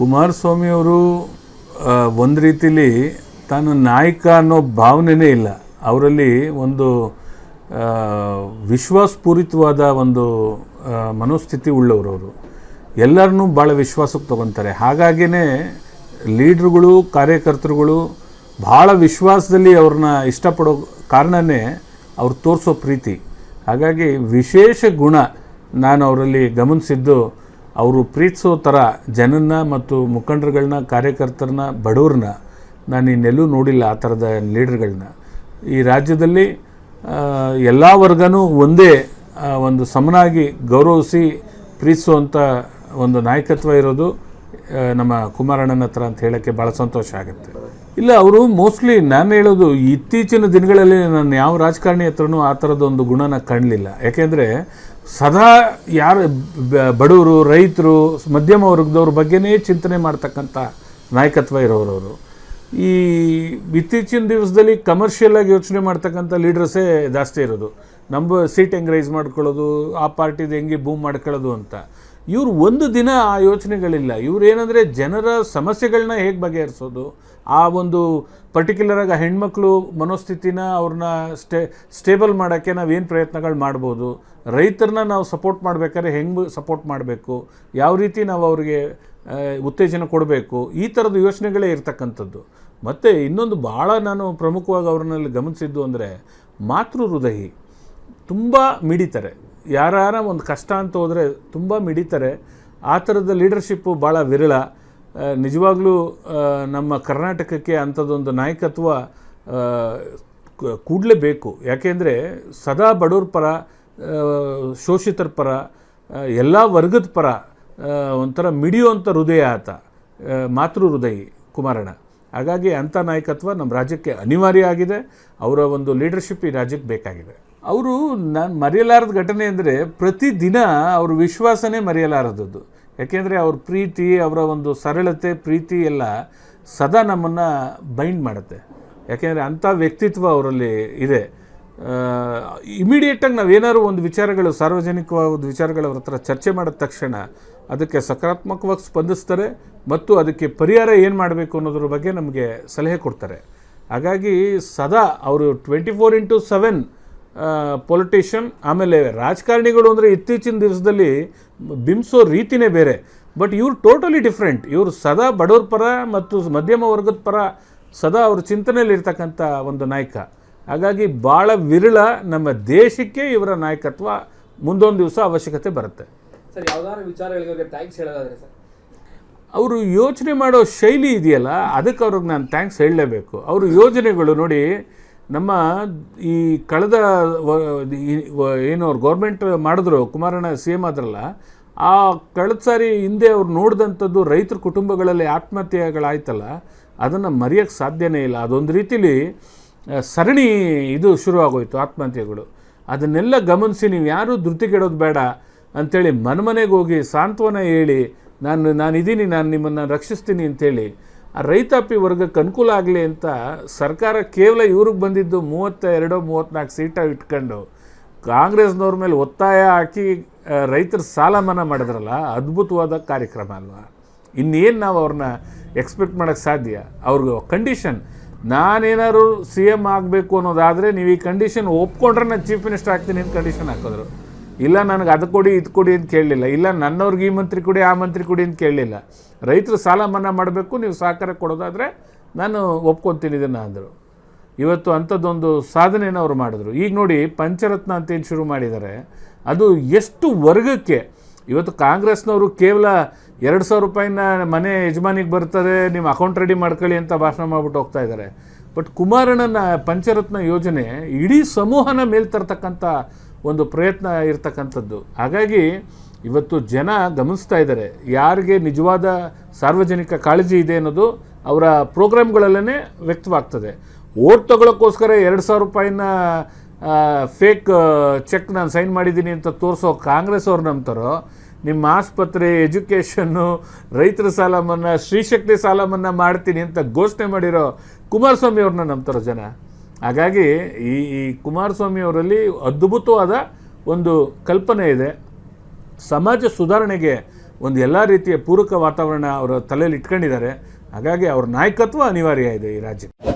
ಕುಮಾರಸ್ವಾಮಿಯವರು ಒಂದು ರೀತಿಲಿ ತಾನು ನಾಯಕ ಅನ್ನೋ ಭಾವನೆಯೇ ಇಲ್ಲ ಅವರಲ್ಲಿ. ಒಂದು ವಿಶ್ವಾಸಪೂರಿತವಾದ ಒಂದು ಮನೋಸ್ಥಿತಿ ಉಳ್ಳವರು ಅವರು. ಎಲ್ಲರನ್ನೂ ಭಾಳ ವಿಶ್ವಾಸಕ್ಕೆ ತೊಗೊತಾರೆ. ಹಾಗಾಗಿಯೇ ಲೀಡ್ರುಗಳು, ಕಾರ್ಯಕರ್ತರುಗಳು ಭಾಳ ವಿಶ್ವಾಸದಲ್ಲಿ ಅವ್ರನ್ನ ಇಷ್ಟಪಡೋ ಕಾರಣನೇ ಅವ್ರು ತೋರಿಸೋ ಪ್ರೀತಿ. ಹಾಗಾಗಿ ವಿಶೇಷ ಗುಣ ನಾನು ಅವರಲ್ಲಿ ಗಮನಿಸಿದ್ದು, ಅವರು ಪ್ರೀತಿಸೋ ಥರ ಜನನ್ನ ಮತ್ತು ಮುಖಂಡರುಗಳನ್ನ, ಕಾರ್ಯಕರ್ತರನ್ನ, ಬಡವ್ರನ್ನ ನಾನು ಇನ್ನೆಲ್ಲೂ ನೋಡಿಲ್ಲ. ಆ ಥರದ ಲೀಡರ್ಗಳನ್ನ ಈ ರಾಜ್ಯದಲ್ಲಿ ಎಲ್ಲ ವರ್ಗನೂ ಒಂದೇ ಒಂದು ಸಮನಾಗಿ ಗೌರವಿಸಿ ಪ್ರೀತಿಸುವಂಥ ಒಂದು ನಾಯಕತ್ವ ಇರೋದು ನಮ್ಮ ಕುಮಾರಣ್ಣನ ಹತ್ರ ಅಂತ ಹೇಳೋಕ್ಕೆ ಭಾಳ ಸಂತೋಷ ಆಗುತ್ತೆ. ಇಲ್ಲ, ಅವರು ಮೋಸ್ಟ್ಲಿ ನಾನು ಹೇಳೋದು ಇತ್ತೀಚಿನ ದಿನಗಳಲ್ಲಿ ನಾನು ಯಾವ ರಾಜಕಾರಣಿ ಹತ್ರನೂ ಆ ಥರದೊಂದು ಗುಣನ ಕಾಣಲಿಲ್ಲ. ಯಾಕೆಂದರೆ ಸದಾ ಯಾರು ಬಡವರು, ರೈತರು, ಮಧ್ಯಮ ವರ್ಗದವ್ರ ಬಗ್ಗೆನೇ ಚಿಂತನೆ ಮಾಡ್ತಕ್ಕಂಥ ನಾಯಕತ್ವ ಇರೋರವರು. ಈ ಇತ್ತೀಚಿನ ದಿವಸದಲ್ಲಿ ಕಮರ್ಷಿಯಲಾಗಿ ಯೋಚನೆ ಮಾಡ್ತಕ್ಕಂಥ ಲೀಡರ್ಸೇ ಜಾಸ್ತಿ ಇರೋದು. ನಮ್ಮ ಸೀಟ್ ಹೆಂಗೆ ರೈಸ್ ಮಾಡ್ಕೊಳ್ಳೋದು, ಆ ಪಾರ್ಟಿದು ಹೆಂಗೆ ಬೂಮ್ ಮಾಡ್ಕೊಳ್ಳೋದು ಅಂತ. ಇವರು ಒಂದು ದಿನ ಆ ಯೋಚನೆಗಳಿಲ್ಲ. ಇವ್ರು ಏನಂದರೆ ಜನರ ಸಮಸ್ಯೆಗಳನ್ನ ಹೇಗೆ ಬಗೆಹರಿಸೋದು, ಆ ಒಂದು ಪರ್ಟಿಕ್ಯುಲರಾಗಿ ಹೆಣ್ಮಕ್ಳು ಮನೋಸ್ಥಿತಿನ ಅವ್ರನ್ನ ಸ್ಟೇಬಲ್ ಮಾಡೋಕ್ಕೆ ನಾವೇನು ಪ್ರಯತ್ನಗಳು ಮಾಡ್ಬೋದು, ರೈತರನ್ನ ನಾವು ಸಪೋರ್ಟ್ ಮಾಡಬೇಕಾದ್ರೆ ಹೆಂಗೆ ಸಪೋರ್ಟ್ ಮಾಡಬೇಕು, ಯಾವ ರೀತಿ ನಾವು ಅವ್ರಿಗೆ ಉತ್ತೇಜನ ಕೊಡಬೇಕು, ಈ ಥರದ ಯೋಚನೆಗಳೇ ಇರ್ತಕ್ಕಂಥದ್ದು. ಮತ್ತು ಇನ್ನೊಂದು ಭಾಳ ನಾನು ಪ್ರಮುಖವಾಗಿ ಅವ್ರನ್ನಲ್ಲಿ ಗಮನಿಸಿದ್ದು ಅಂದರೆ ಮಾತೃ ಹೃದಯಿ. ತುಂಬ ಮಿಡಿತಾರೆ. ಯಾರ ಒಂದು ಕಷ್ಟ ಅಂತ ಹೋದರೆ ತುಂಬ ಮಿಡಿತಾರೆ. ಆ ಥರದ ಲೀಡರ್ಶಿಪ್ಪು ಭಾಳ ವಿರಳ. ನಿಜವಾಗ್ಲೂ ನಮ್ಮ ಕರ್ನಾಟಕಕ್ಕೆ ಅಂಥದ್ದೊಂದು ನಾಯಕತ್ವ ಕೂಡಲೇಬೇಕು. ಯಾಕೆಂದರೆ ಸದಾ ಬಡವ್ರ ಪರ, ಶೋಷಿತರ ಪರ, ಎಲ್ಲ ವರ್ಗದ ಪರ ಒಂಥರ ಮಿಡಿಯುವಂಥ ಹೃದಯ ಆತ, ಮಾತೃ ಹೃದಯಿ ಕುಮಾರಣ್ಣ. ಹಾಗಾಗಿ ಅಂಥ ನಾಯಕತ್ವ ನಮ್ಮ ರಾಜ್ಯಕ್ಕೆ ಅನಿವಾರ್ಯ ಆಗಿದೆ. ಅವರ ಒಂದು ಲೀಡರ್ಶಿಪ್ ಈ ರಾಜ್ಯಕ್ಕೆ ಬೇಕಾಗಿದೆ. ಅವರು ನಾನು ಮರೆಯಲಾರದ ಘಟನೆ ಅಂದರೆ ಪ್ರತಿದಿನ ಅವ್ರ ವಿಶ್ವಾಸನೇ ಮರೆಯಲಾರದದ್ದು. ಯಾಕೆಂದರೆ ಅವ್ರ ಪ್ರೀತಿ, ಅವರ ಒಂದು ಸರಳತೆ, ಪ್ರೀತಿ ಎಲ್ಲ ಸದಾ ನಮ್ಮನ್ನು ಬೈಂಡ್ ಮಾಡುತ್ತೆ. ಯಾಕೆಂದರೆ ಅಂಥ ವ್ಯಕ್ತಿತ್ವ ಅವರಲ್ಲಿ ಇದೆ. ಇಮಿಡಿಯೇಟಾಗಿ ನಾವೇನಾದ್ರು ಒಂದು ವಿಚಾರಗಳು, ಸಾರ್ವಜನಿಕವಾದ ವಿಚಾರಗಳು ಅವ್ರ ಹತ್ರ ಚರ್ಚೆ ಮಾಡಿದ ತಕ್ಷಣ ಅದಕ್ಕೆ ಸಕಾರಾತ್ಮಕವಾಗಿ ಸ್ಪಂದಿಸ್ತಾರೆ ಮತ್ತು ಅದಕ್ಕೆ ಪರಿಹಾರ ಏನು ಮಾಡಬೇಕು ಅನ್ನೋದ್ರ ಬಗ್ಗೆ ನಮಗೆ ಸಲಹೆ ಕೊಡ್ತಾರೆ. ಹಾಗಾಗಿ ಸದಾ ಅವರು 24/7 ಪೊಲಿಟಿಷಿಯನ್. ಆಮೇಲೆ ರಾಜಕಾರಣಿಗಳು ಅಂದರೆ ಇತ್ತೀಚಿನ ದಿವಸದಲ್ಲಿ ಬಿಂಬಿಸೋ ರೀತಿಯೇ ಬೇರೆ. ಬಟ್ ಇವ್ರು ಟೋಟಲಿ ಡಿಫ್ರೆಂಟ್. ಇವರು ಸದಾ ಬಡವ್ರ ಪರ ಮತ್ತು ಮಧ್ಯಮ ವರ್ಗದ ಪರ ಸದಾ ಅವ್ರ ಚಿಂತನೆಯಲ್ಲಿ ಇರ್ತಕ್ಕಂಥ ಒಂದು ನಾಯಕ. ಹಾಗಾಗಿ ಭಾಳ ವಿರಳ. ನಮ್ಮ ದೇಶಕ್ಕೆ ಇವರ ನಾಯಕತ್ವ ಮುಂದೊಂದು ದಿವಸ ಅವಶ್ಯಕತೆ ಬರುತ್ತೆ. ಸರ್, ಯಾವ್ದಾದ್ರು ವಿಚಾರಗಳಿಗೆ ಥ್ಯಾಂಕ್ಸ್ ಹೇಳೋದಾದ್ರೆ ಸರ್, ಅವರು ಯೋಚನೆ ಮಾಡೋ ಶೈಲಿ ಇದೆಯಲ್ಲ, ಅದಕ್ಕೆ ಅವ್ರಿಗೆ ನಾನು ಥ್ಯಾಂಕ್ಸ್ ಹೇಳಲೇಬೇಕು. ಅವರು ಯೋಜನೆಗಳು ನೋಡಿ, ನಮ್ಮ ಈ ಕಳೆದ ಏನು ಅವ್ರು ಗೌರ್ಮೆಂಟ್ ಮಾಡಿದ್ರು, ಕುಮಾರಣ್ಣ CM ಆದ್ರಲ್ಲ, ಆ ಕಳೆದ ಸಾರಿ ಹಿಂದೆ ಅವ್ರು ನೋಡಿದಂಥದ್ದು ರೈತರ ಕುಟುಂಬಗಳಲ್ಲಿ ಆತ್ಮಹತ್ಯೆಗಳಾಯ್ತಲ್ಲ, ಅದನ್ನು ಮರೆಯೋಕ್ಕೆ ಸಾಧ್ಯನೇ ಇಲ್ಲ. ಅದೊಂದು ರೀತಿಲಿ ಸರಣಿ ಇದು ಶುರುವಾಗೋಯ್ತು ಆತ್ಮಹತ್ಯೆಗಳು. ಅದನ್ನೆಲ್ಲ ಗಮನಿಸಿ ನೀವು ಯಾರೂ ಧೃತಿಗೆಡೋದು ಬೇಡ ಅಂಥೇಳಿ ಮನೆಗೆ ಹೋಗಿ ಸಾಂತ್ವನ ಹೇಳಿ, ನಾನಿದ್ದೀನಿ, ನಾನು ನಿಮ್ಮನ್ನು ರಕ್ಷಿಸ್ತೀನಿ ಅಂಥೇಳಿ ಆ ರೈತಾಪಿ ವರ್ಗಕ್ಕೆ ಅನುಕೂಲ ಆಗಲಿ ಅಂತ ಸರ್ಕಾರ ಕೇವಲ ಇವ್ರಿಗೆ ಬಂದಿದ್ದು 32-34 ಸೀಟ ಇಟ್ಕೊಂಡು ಕಾಂಗ್ರೆಸ್ನವ್ರ ಮೇಲೆ ಒತ್ತಾಯ ಹಾಕಿ ರೈತರ ಸಾಲ ಮನ್ನಾ ಮಾಡಿದ್ರಲ್ಲ, ಅದ್ಭುತವಾದ ಕಾರ್ಯಕ್ರಮ ಅಲ್ವಾ? ಇನ್ನೇನು ನಾವು ಅವ್ರನ್ನ ಎಕ್ಸ್ಪೆಕ್ಟ್ ಮಾಡೋಕ್ಕೆ ಸಾಧ್ಯ? ಅವ್ರಿಗೆ ಕಂಡೀಷನ್, ನಾನೇನಾದ್ರು CM ಆಗಬೇಕು ಅನ್ನೋದಾದರೆ ನೀವು ಈ ಕಂಡೀಷನ್ ಒಪ್ಕೊಂಡ್ರೆ ನಾನು ಚೀಫ್ ಮಿನಿಸ್ಟರ್ ಆಗ್ತೀನಿ ಅಂತ ಕಂಡೀಷನ್ ಹಾಕಿದ್ರು. ಇಲ್ಲ ನನಗೆ ಅದು ಕೊಡಿ ಇದು ಕೊಡಿ ಅಂತ ಕೇಳಲಿಲ್ಲ. ಇಲ್ಲ ನನ್ನವ್ರಿಗೆ ಈ ಮಂತ್ರಿ ಕೊಡಿ ಆ ಮಂತ್ರಿ ಕೊಡಿ ಅಂತ ಕೇಳಲಿಲ್ಲ. ರೈತರು ಸಾಲ ಮನ್ನಾ ಮಾಡಬೇಕು, ನೀವು ಸಹಕಾರ ಕೊಡೋದಾದರೆ ನಾನು ಒಪ್ಕೊತೀನಿ ಇದನ್ನು ಅಂದರು. ಇವತ್ತು ಅಂಥದ್ದೊಂದು ಸಾಧನೆಯನ್ನು ಅವರು ಮಾಡಿದ್ರು. ಈಗ ನೋಡಿ, ಪಂಚರತ್ನ ಅಂತೇನು ಶುರು ಮಾಡಿದ್ದಾರೆ, ಅದು ಎಷ್ಟು ವರ್ಗಕ್ಕೆ. ಇವತ್ತು ಕಾಂಗ್ರೆಸ್ನವರು ಕೇವಲ 2,000 ರೂಪಾಯಿನ ಮನೆ ಯಜಮಾನಿಗೆ ಬರ್ತದೆ, ನಿಮ್ಮ ಅಕೌಂಟ್ ರೆಡಿ ಮಾಡ್ಕೊಳ್ಳಿ ಅಂತ ಭಾಷಣ ಮಾಡಿಬಿಟ್ಟು ಹೋಗ್ತಾ ಇದ್ದಾರೆ. ಬಟ್ ಕುಮಾರಣ್ಣನ ಪಂಚರತ್ನ ಯೋಜನೆ ಇಡೀ ಸಮೂಹನ ಮೇಲ್ತರ್ತಕ್ಕಂಥ ಒಂದು ಪ್ರಯತ್ನ ಇರ್ತಕ್ಕಂಥದ್ದು. ಹಾಗಾಗಿ ಇವತ್ತು ಜನ ಗಮನಿಸ್ತಾ ಇದ್ದಾರೆ ಯಾರಿಗೆ ನಿಜವಾದ ಸಾರ್ವಜನಿಕ ಕಾಳಜಿ ಇದೆ ಅನ್ನೋದು ಅವರ ಪ್ರೋಗ್ರಾಮ್ಗಳಲ್ಲೇ ವ್ಯಕ್ತವಾಗ್ತದೆ. ಓಟ್ ತಗೊಳ್ಳೋಕ್ಕೋಸ್ಕರ 2,000 ರೂಪಾಯಿನ ಫೇಕ್ ಚೆಕ್ ನಾನು ಸೈನ್ ಮಾಡಿದ್ದೀನಿ ಅಂತ ತೋರಿಸೋ ಕಾಂಗ್ರೆಸ್ ಅವ್ರು ನಂಬ್ತಾರೋ, ನಿಮ್ಮ ಆಸ್ಪತ್ರೆ, ಎಜುಕೇಷನ್ನು, ರೈತರ ಸಾಲ ಮನ್ನಾ, ಶ್ರೀಶಕ್ತಿ ಸಾಲ ಮನ್ನಾ ಮಾಡ್ತೀನಿ ಅಂತ ಘೋಷಣೆ ಮಾಡಿರೋ ಕುಮಾರಸ್ವಾಮಿ ಅವ್ರನ್ನ ನಂಬ್ತಾರೋ ಜನ. ಹಾಗಾಗಿ ಈ ಕುಮಾರಸ್ವಾಮಿ ಅವರಲ್ಲಿ ಅದ್ಭುತವಾದ ಒಂದು ಕಲ್ಪನೆ ಇದೆ. ಸಮಾಜ ಸುಧಾರಣೆಗೆ ಒಂದು ಎಲ್ಲ ರೀತಿಯ ಪೂರಕ ವಾತಾವರಣ ಅವರ ತಲೆಯಲ್ಲಿ ಇಟ್ಕೊಂಡಿದ್ದಾರೆ. ಹಾಗಾಗಿ ಅವ್ರ ನಾಯಕತ್ವ ಅನಿವಾರ್ಯ ಇದೆ ಈ ರಾಜ್ಯಕ್ಕೆ.